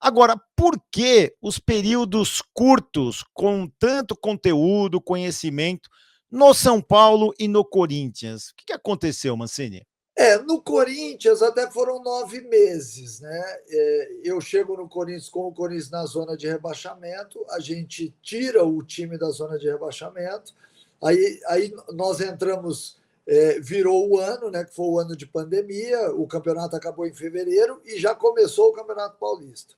Agora, por que os períodos curtos, com tanto conteúdo, conhecimento, no São Paulo e no Corinthians? O que aconteceu, Mancini? No Corinthians até foram 9 meses, né? Eu chego no Corinthians com o Corinthians na zona de rebaixamento, a gente tira o time da zona de rebaixamento, aí nós entramos, virou o ano, né? Que foi o ano de pandemia, o campeonato acabou em fevereiro e já começou o Campeonato Paulista.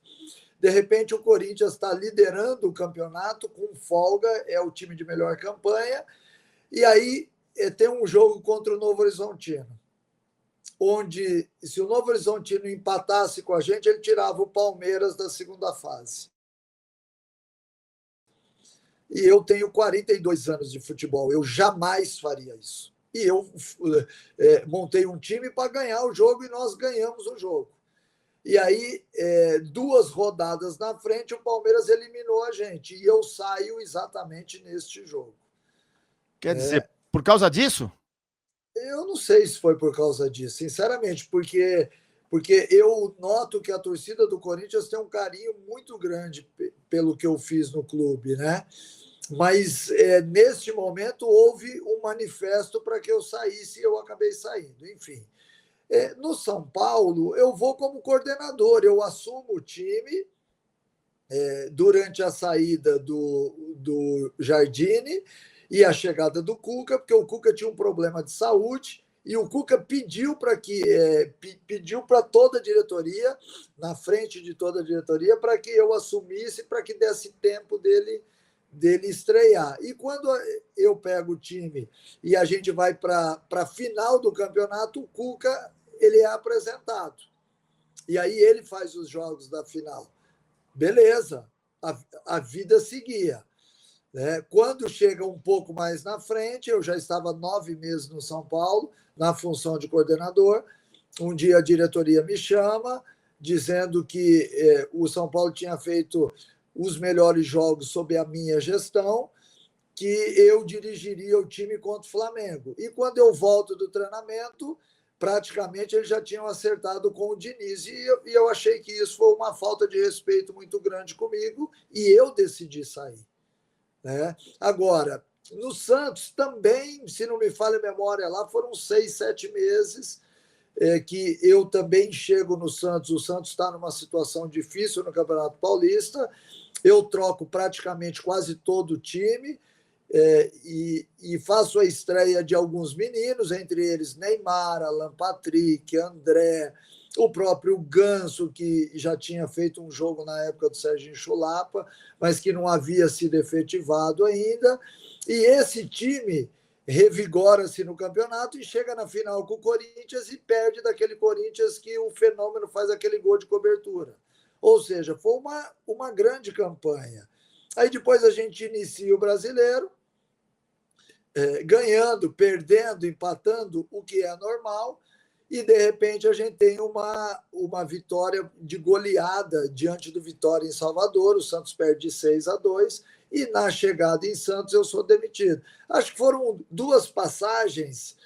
De repente, o Corinthians está liderando o campeonato com folga, é o time de melhor campanha, e aí tem um jogo contra o Novo Horizontino, onde, se o Novo Horizontino empatasse com a gente, ele tirava o Palmeiras da segunda fase. E eu tenho 42 anos de futebol, eu jamais faria isso. E eu montei um time para ganhar o jogo e nós ganhamos o jogo. E aí, 2 rodadas na frente, o Palmeiras eliminou a gente. E eu saio exatamente neste jogo. Quer dizer, por causa disso? Eu não sei se foi por causa disso, sinceramente, porque eu noto que a torcida do Corinthians tem um carinho muito grande pelo que eu fiz no clube, né? Mas neste momento houve um manifesto para que eu saísse e eu acabei saindo. Enfim, no São Paulo eu vou como coordenador, eu assumo o time durante a saída do Jardine e a chegada do Cuca, porque o Cuca tinha um problema de saúde e o Cuca pediu para toda a diretoria, na frente de toda a diretoria, para que eu assumisse, para que desse tempo dele estrear. E quando eu pego o time e a gente vai para a final do campeonato, o Cuca ele é apresentado. E aí ele faz os jogos da final. Beleza, a vida seguia. Quando chega um pouco mais na frente, eu já estava 9 meses no São Paulo, na função de coordenador. Um dia a diretoria me chama, dizendo que o São Paulo tinha feito os melhores jogos sob a minha gestão, que eu dirigiria o time contra o Flamengo. E quando eu volto do treinamento, praticamente eles já tinham acertado com o Diniz, e eu achei que isso foi uma falta de respeito muito grande comigo, e eu decidi sair. Agora, no Santos também, se não me falha a memória lá, foram 6, 7 meses que eu também chego no Santos. O Santos está numa situação difícil no Campeonato Paulista, eu troco praticamente quase todo o time, e faço a estreia de alguns meninos, entre eles Neymar, Alan Patrick, André, o próprio Ganso, que já tinha feito um jogo na época do Serginho Chulapa, mas que não havia sido efetivado ainda. E esse time revigora-se no campeonato e chega na final com o Corinthians e perde daquele Corinthians que o Fenômeno faz aquele gol de cobertura. Ou seja, foi uma grande campanha. Aí depois a gente inicia o Brasileiro, ganhando, perdendo, empatando, o que é normal, e de repente a gente tem uma vitória de goleada diante do Vitória em Salvador. O Santos perde de 6-2, e na chegada em Santos eu sou demitido. Acho que foram 2 passagens,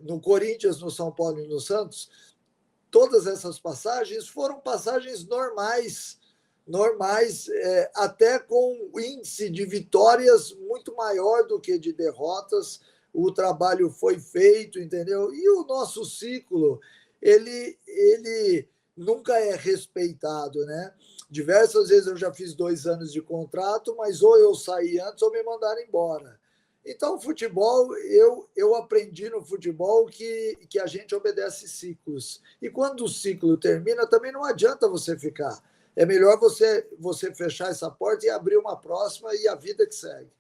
no Corinthians, no São Paulo e no Santos. Todas essas passagens foram passagens normais, até com índice de vitórias muito maior do que de derrotas. O trabalho foi feito, entendeu? E o nosso ciclo, ele nunca é respeitado, né? Diversas vezes eu já fiz 2 anos de contrato, mas ou eu saí antes ou me mandaram embora. Então, futebol, eu aprendi no futebol que a gente obedece ciclos. E quando o ciclo termina, também não adianta você ficar. É melhor você fechar essa porta e abrir uma próxima, e a vida que segue.